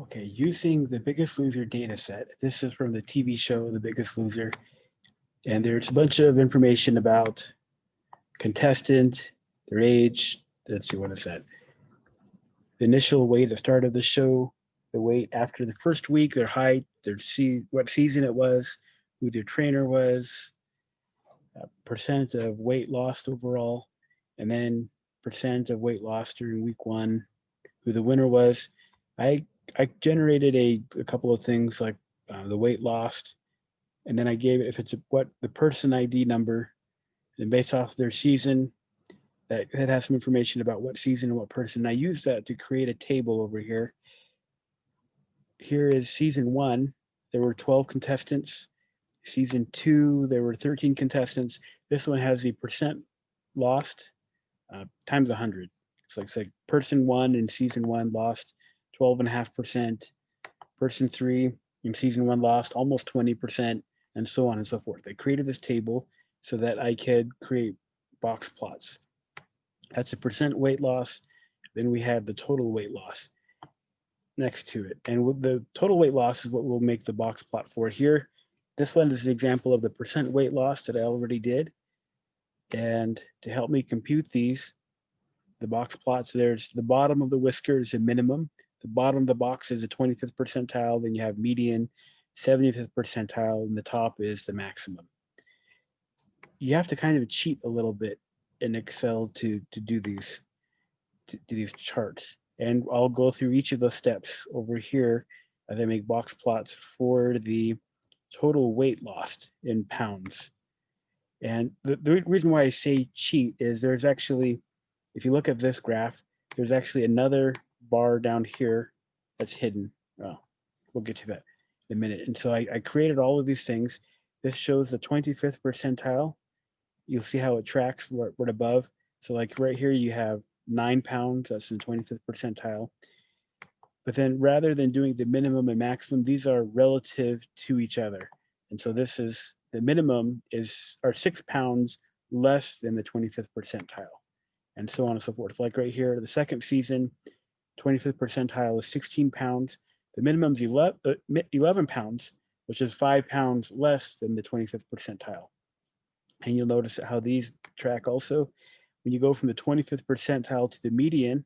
Okay, using the Biggest Loser data set. This is from the TV show The Biggest Loser. And there's a bunch of information about contestant, their age. Let's see, what is that? The initial weight at the start of the show, the weight after the first week, their height, what season it was, who their trainer was, percent of weight lost overall, and then percent of weight lost during week one, who the winner was. I generated a couple of things like the weight lost, and then I gave it if it's what the person ID number, and based off their season, that has some information about what season and what person. I used that to create a table over here. Here is season one. There were 12 contestants. Season two, there were 13 contestants. This one has the percent lost times 100. So it's like person one in season one lost 12.5%. Person three in season one lost almost 20%, and so on and so forth. I created this table so that I could create box plots. That's a percent weight loss. Then we have the total weight loss next to it. And with the total weight loss is what we'll make the box plot for here. This one is an example of the percent weight loss that I already did. And to help me compute these, the box plots, there's the bottom of the whisker is a minimum. The bottom of the box is the 25th percentile. Then you have median, 75th percentile, and the top is the maximum. You have to kind of cheat a little bit in Excel to do these charts. And I'll go through each of those steps over here as I make box plots for the total weight lost in pounds. And the reason why I say cheat is there's actually, if you look at this graph, there's actually another bar down here that's hidden. Well, we'll get to that in a minute. And so I created all of these things. This shows the 25th percentile. You'll see how it tracks right above. So like right here, you have 9 pounds, that's in 25th percentile. But then rather than doing the minimum and maximum, these are relative to each other. And so this is, the minimum are 6 pounds less than the 25th percentile, and so on and so forth. Like right here, the second season, 25th percentile is 16 pounds. The minimum is 11 pounds, which is 5 pounds less than the 25th percentile. And you'll notice how these track also. When you go from the 25th percentile to the median,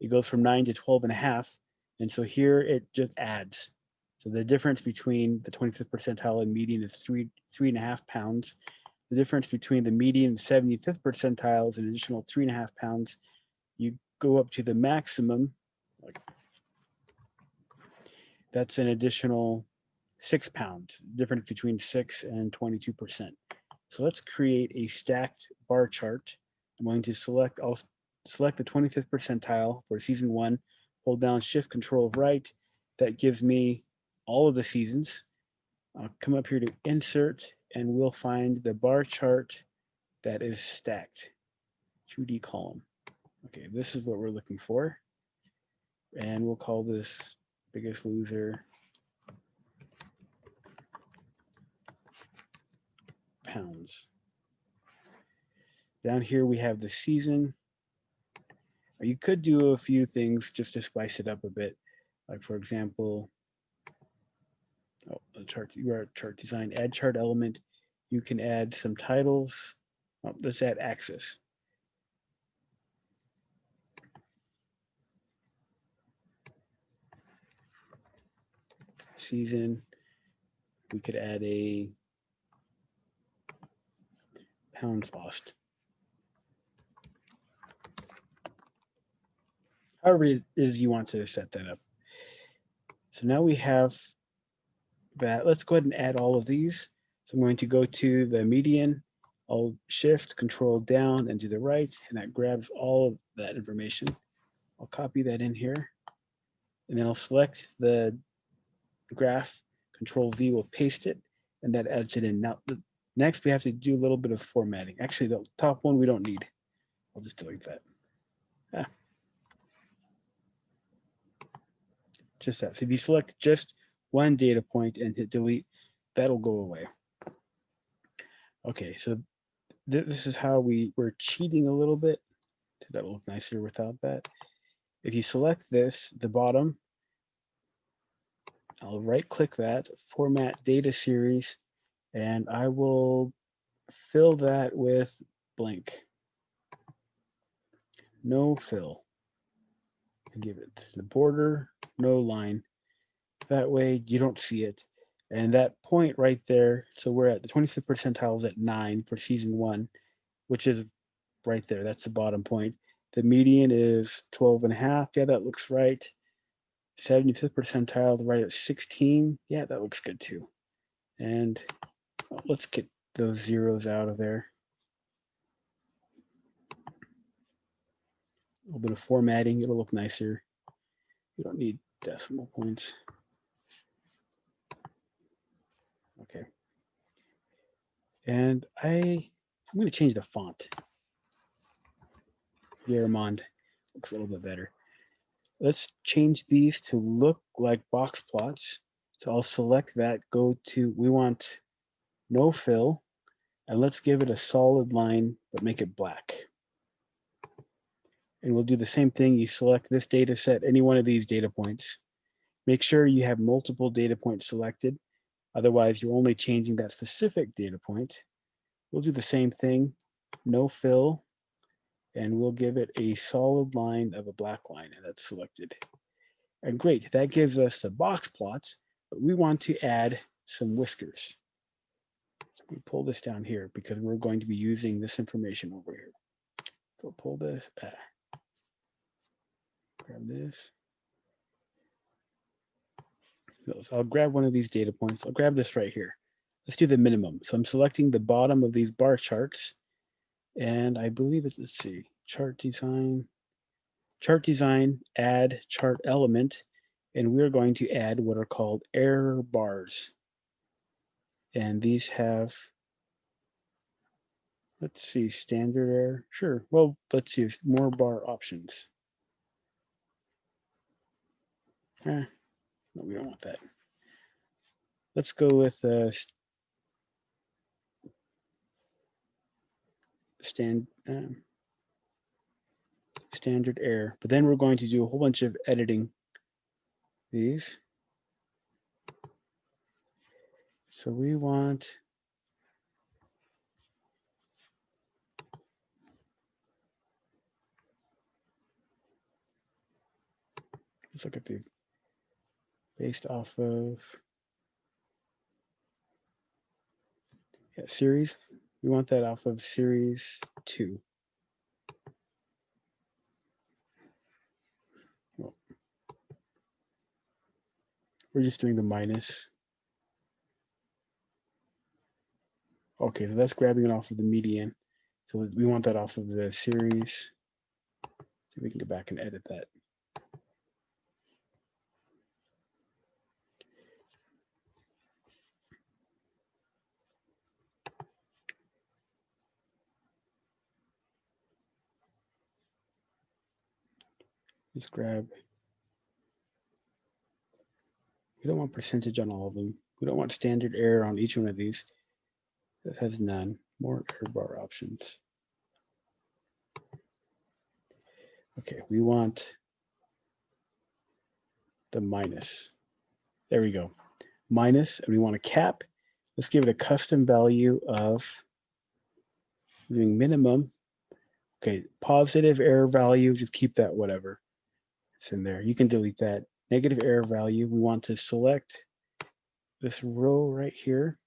it goes from 9 to 12.5. And so here it just adds. So the difference between the 25th percentile and median is 3.5 pounds. The difference between the median and 75th percentile is an additional 3.5 pounds. You go up to the maximum, that's an additional 6 pounds, difference between 6 and 22%. So let's create a stacked bar chart. I'll select the 25th percentile for season one, hold down Shift Control right. That gives me all of the seasons. I'll come up here to insert, and we'll find the bar chart that is stacked, 2D column. Okay, this is what we're looking for. And we'll call this Biggest Loser pounds. Down here we have the season. You could do a few things just to spice it up a bit. Like for example, you are chart design, add chart element. You can add some titles. Let's add axis. Season. We could add a pounds lost. However it is you want to set that up. So now we have that. Let's go ahead and add all of these. So I'm going to go to the median. I'll Shift Control down and to the right, and that grabs all of that information. I'll copy that in here, and then I'll select the graph. Control V will paste it, and that adds it in. Now, next we have to do a little bit of formatting. Actually, the top one we don't need. I'll just delete that. Just that. So if you select just one data point and hit delete, that'll go away. Okay, so this is how we're cheating a little bit. That'll look nicer without that. If you select this, the bottom, I'll right click that, format data series, and I will fill that with blank. No fill. And give it the border, no line. That way you don't see it. And that point right there, so we're at the 25th percentile is at 9 for season 1, which is right there. That's the bottom point. The median is 12 and a half. Yeah, that looks right. 75th percentile right at 16. Yeah, that looks good too. And let's get those zeros out of there. A little bit of formatting, it'll look nicer. You don't need decimal points. Okay. And I'm going to change the font. Garamond looks a little bit better. Let's change these to look like box plots. So I'll select that, go to, we want no fill, and let's give it a solid line, but make it black. And we'll do the same thing. You select this data set, any one of these data points. Make sure you have multiple data points selected. Otherwise, you're only changing that specific data point. We'll do the same thing, no fill, and we'll give it a solid line of a black line, and that's selected. And great, that gives us the box plots, but we want to add some whiskers. So we pull this down here because we're going to be using this information over here. So pull this, grab this. So I'll grab one of these data points. I'll grab this right here. Let's do the minimum. So I'm selecting the bottom of these bar charts, and I believe it's, let's see, chart design, add chart element, and we're going to add what are called error bars. And these have, let's see, standard error. Sure. Well, let's see, more bar options. No, we don't want that. Let's go with standard error. But then we're going to do a whole bunch of editing these. So we want let's look at these based off of series. We want that off of series 2. Well, we're just doing the minus. Okay, so that's grabbing it off of the median. So we want that off of the series. So we can go back and edit that. Just grab. We don't want percentage on all of them. We don't want standard error on each one of these. That has none. More error bar options. Okay, we want the minus. There we go. Minus, and we want a cap. Let's give it a custom value of doing minimum. Okay, positive error value, just keep that whatever. It's in there. You can delete that. Negative error value, we want to select this row right here.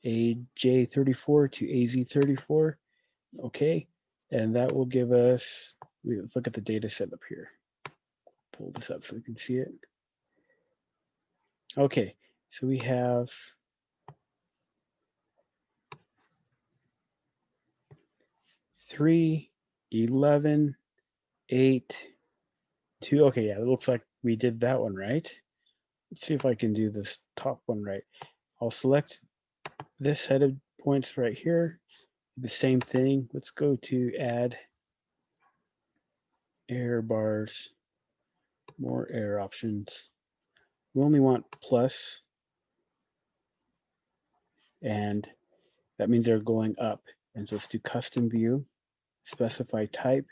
AJ34 to AZ34. Okay, and that will give us, let's look at the data set up here. Pull this up so we can see it. Okay, so we have 3, 11, 8, 2. Okay, yeah, it looks like we did that one right. Let's see if I can do this top one right. I'll select this set of points right here. The same thing. Let's go to add error bars, more error options. We only want plus, and that means they're going up. And so let's do custom view, specify type.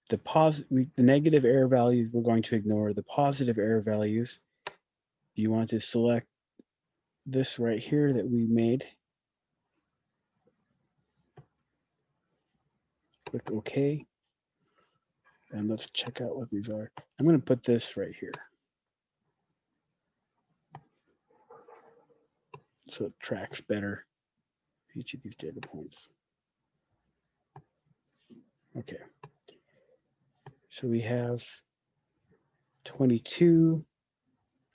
the negative error values, we're going to ignore. The positive error values, you want to select this right here that we made. Click OK. And let's check out what these are. I'm going to put this right here, so it tracks better each of these data points. Okay. So we have 22.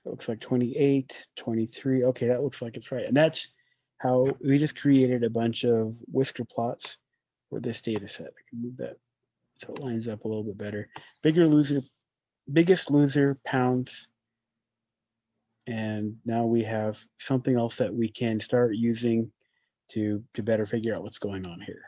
That looks like 28, 23. Okay, that looks like it's right. And that's how we just created a bunch of whisker plots for this data set. I can move that so it lines up a little bit better. Biggest loser, pounds. And now we have something else that we can start using to better figure out what's going on here.